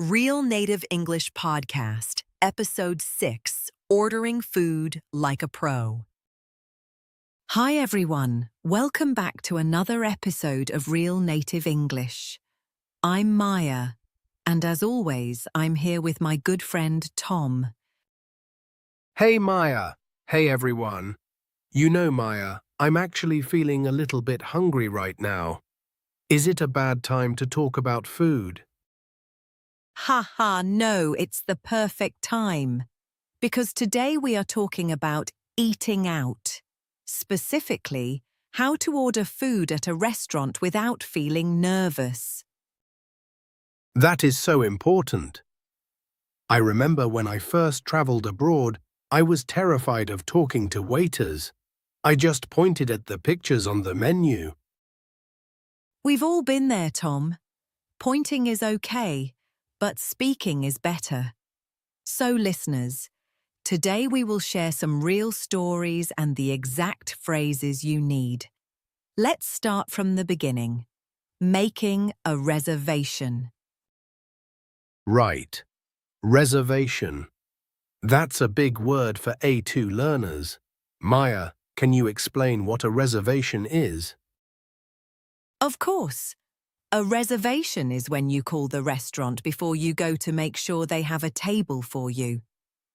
Real Native English Podcast, Episode 6, Ordering Food Like a Pro. Hi everyone, welcome back to another episode of Real Native English. I'm Maya, and as always, I'm here with my good friend Tom. Hey Maya. Hey everyone. You know, Maya, I'm actually feeling a little bit hungry right now. Is it a bad time to talk about food? No, it's the perfect time. Because today we are talking about eating out. Specifically, how to order food at a restaurant without feeling nervous. That is so important. I remember when I first traveled abroad, I was terrified of talking to waiters. I just pointed at the pictures on the menu. We've all been there, Tom. Pointing is okay, but speaking is better. So, listeners, today we will share some real stories and the exact phrases you need. Let's start from the beginning. Making a reservation. Right. Reservation. That's a big word for A2 learners. Maya, can you explain what a reservation is? Of course. A reservation is when you call the restaurant before you go to make sure they have a table for you.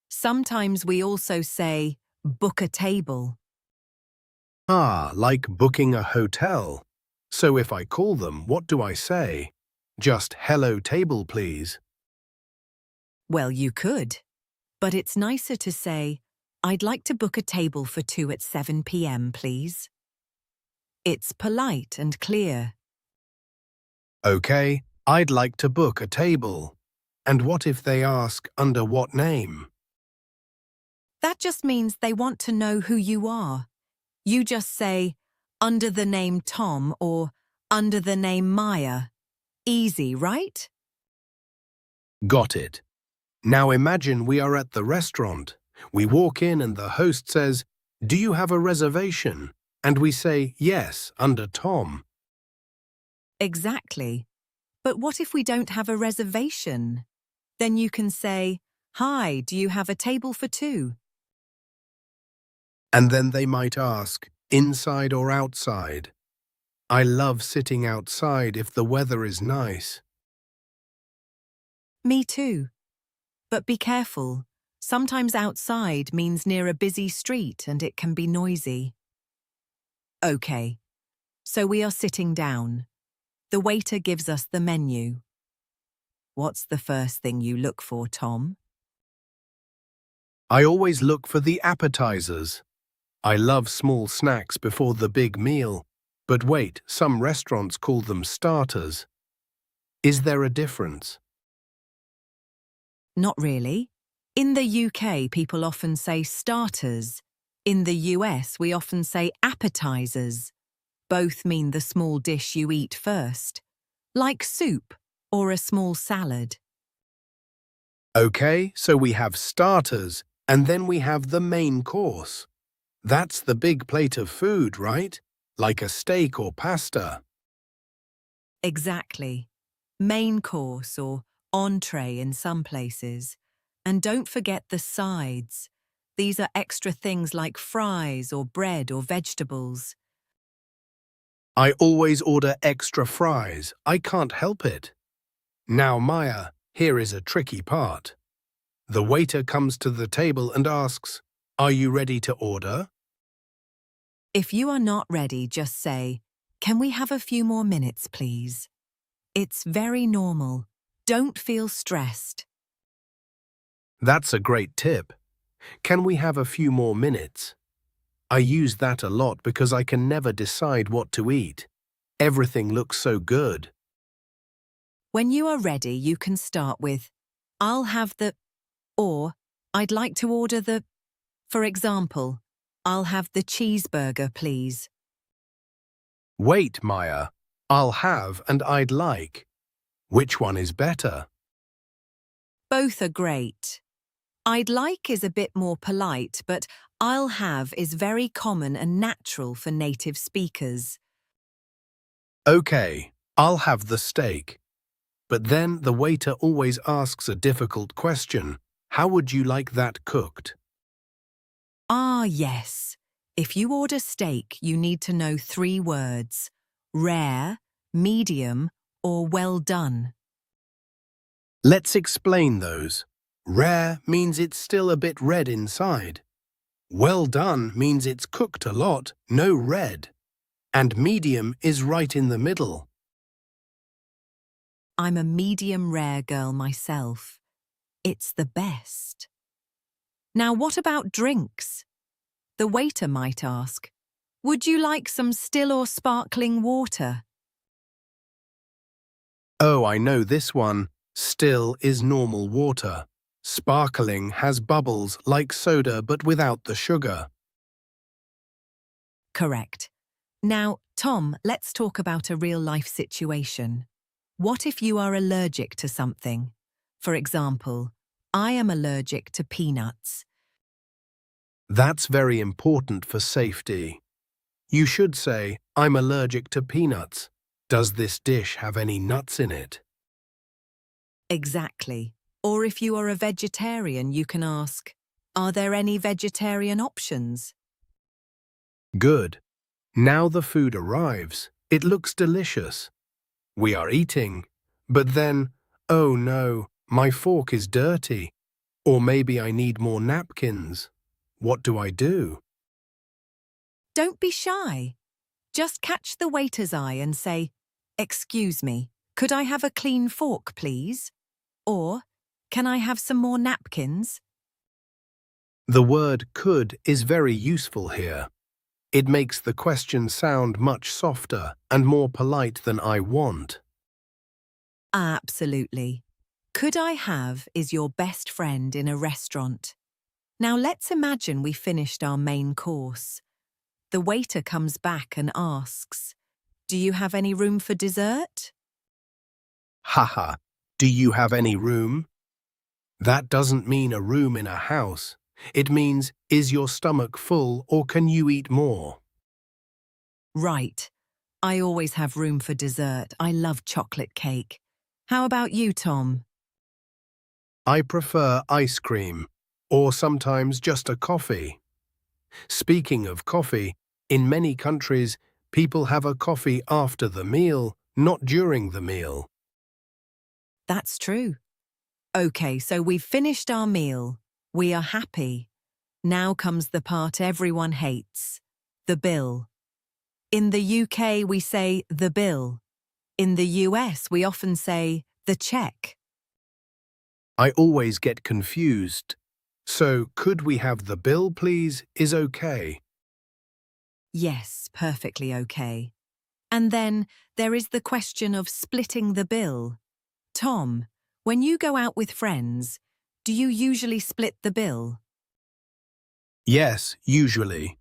Sometimes we also say, book a table. Ah, like booking a hotel. So if I call them, what do I say? Just hello table, please. Well, you could. But it's nicer to say, I'd like to book a table for 2 at 7 p.m., please. It's polite and clear. Okay, I'd like to book a table. And what if they ask under what name? That just means they want to know who you are. You just say, under the name Tom or under the name Maya. Easy, right? Got it. Now imagine we are at the restaurant. We walk in and the host says, "Do you have a reservation?" And we say, "Yes, under Tom." Exactly. But what if we don't have a reservation? Then you can say, hi, do you have a table for 2? And then they might ask, inside or outside? I love sitting outside if the weather is nice. Me too. But be careful. Sometimes outside means near a busy street and it can be noisy. Okay. So we are sitting down. The waiter gives us the menu. What's the first thing you look for, Tom? I always look for the appetizers. I love small snacks before the big meal. But wait, some restaurants call them starters. Is there a difference? Not really. In the UK, people often say starters. In the US, we often say appetizers. Both mean the small dish you eat first, like soup or a small salad. Okay, so we have starters, and then we have the main course. That's the big plate of food, right? Like a steak or pasta. Exactly. Main course or entree in some places. And don't forget the sides. These are extra things like fries or bread or vegetables. I always order extra fries. I can't help it. Now, Maya, here is a tricky part. The waiter comes to the table and asks, "Are you ready to order?" If you are not ready, just say, "Can we have a few more minutes, please?" It's very normal. Don't feel stressed. That's a great tip. Can we have a few more minutes? I use that a lot because I can never decide what to eat. Everything looks so good. When you are ready, you can start with, I'll have the, or I'd like to order the, for example, I'll have the cheeseburger, please. Wait, Maya. I'll have and I'd like. Which one is better? Both are great. I'd like is a bit more polite, but I'll have is very common and natural for native speakers. Okay, I'll have the steak. But then the waiter always asks a difficult question. How would you like that cooked? Ah, yes. If you order steak, you need to know 3 words: rare, medium, or well done. Let's explain those. Rare means it's still a bit red inside. Well done means it's cooked a lot, no red. And medium is right in the middle. I'm a medium rare girl myself. It's the best. Now, what about drinks? The waiter might ask, would you like some still or sparkling water? Oh, I know this one. Still is normal water. Sparkling has bubbles like soda but without the sugar. Correct. Now, Tom, let's talk about a real-life situation. What if you are allergic to something? For example, I am allergic to peanuts. That's very important for safety. You should say, I'm allergic to peanuts. Does this dish have any nuts in it? Exactly. Or if you are a vegetarian, you can ask, are there any vegetarian options? Good. Now the food arrives. It looks delicious. We are eating. But then, oh no, my fork is dirty. Or maybe I need more napkins. What do I do? Don't be shy. Just catch the waiter's eye and say, excuse me, could I have a clean fork, please? Or, can I have some more napkins? The word could is very useful here. It makes the question sound much softer and more polite than I want. Absolutely. Could I have is your best friend in a restaurant. Now let's imagine we finished our main course. The waiter comes back and asks, do you have any room for dessert? Haha, do you have any room? That doesn't mean a room in a house. It means, is your stomach full or can you eat more? Right. I always have room for dessert. I love chocolate cake. How about you, Tom? I prefer ice cream, or sometimes just a coffee. Speaking of coffee, in many countries, people have a coffee after the meal, not during the meal. That's true. Okay, so we've finished our meal. We are happy. Now comes the part everyone hates, the bill. In the UK, we say the bill. In the US, we often say the check. I always get confused. So, could we have the bill, please, is okay. Yes, perfectly okay. And then there is the question of splitting the bill. Tom, when you go out with friends, do you usually split the bill? Yes, usually.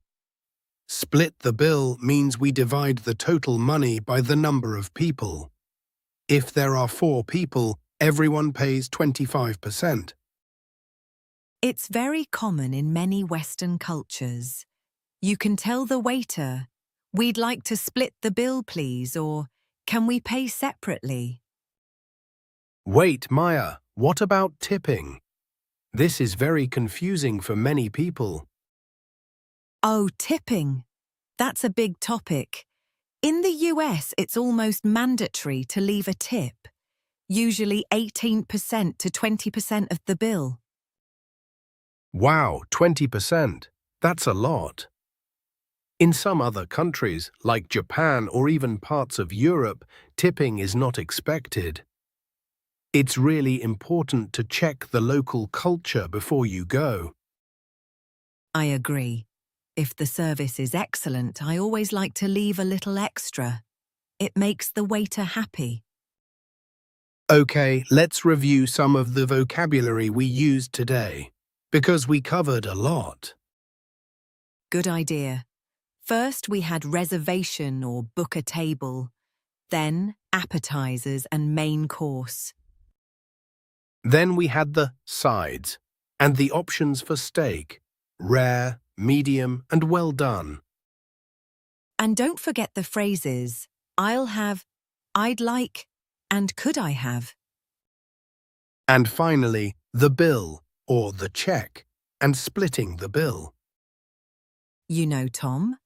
Split the bill means we divide the total money by the number of people. If there are 4 people, everyone pays 25%. It's very common in many Western cultures. You can tell the waiter, we'd like to split the bill, please, or can we pay separately? Wait, Maya, what about tipping? This is very confusing for many people. Oh, tipping. That's a big topic. In the US, it's almost mandatory to leave a tip, usually 18% to 20% of the bill. Wow, 20%. That's a lot. In some other countries, like Japan or even parts of Europe, tipping is not expected. It's really important to check the local culture before you go. I agree. If the service is excellent, I always like to leave a little extra. It makes the waiter happy. Okay, let's review some of the vocabulary we used today, because we covered a lot. Good idea. First, we had reservation or book a table. Then, appetizers and main course. Then we had the sides and the options for steak, rare, medium, and well done. And don't forget the phrases, I'll have, I'd like, And could I have? And finally, the bill, or the check, and splitting the bill. You know, Tom,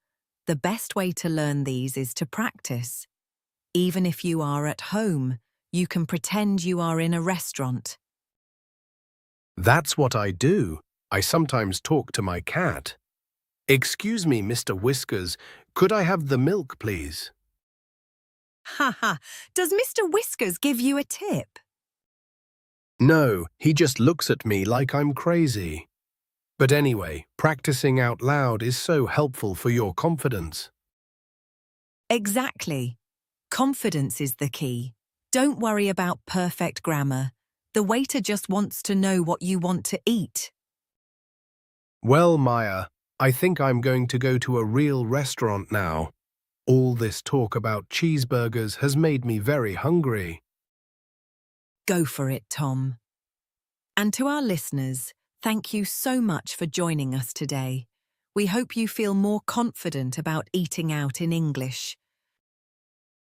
the best way to learn these is to practice. Even if you are at home, you can pretend you are in a restaurant. That's what I do. I sometimes talk to my cat. Excuse me, Mr. Whiskers, could I have the milk, please? Ha ha! Does Mr. Whiskers give you a tip? No, he just looks at me like I'm crazy. But anyway, practicing out loud is so helpful for your confidence. Exactly. Confidence is the key. Don't worry about perfect grammar. The waiter just wants to know what you want to eat. Well, Maya, I think I'm going to go to a real restaurant now. All this talk about cheeseburgers has made me very hungry. Go for it, Tom. And to our listeners, thank you so much for joining us today. We hope you feel more confident about eating out in English.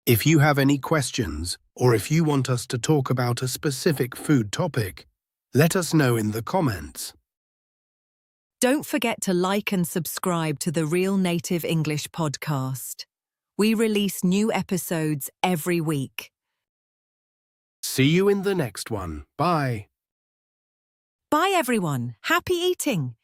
If you have any questions, or if you want us to talk about a specific food topic, let us know in the comments. Don't forget to like and subscribe to the Real Native English podcast. We release new episodes every week. See you in the next one. Bye. Bye everyone. Happy eating!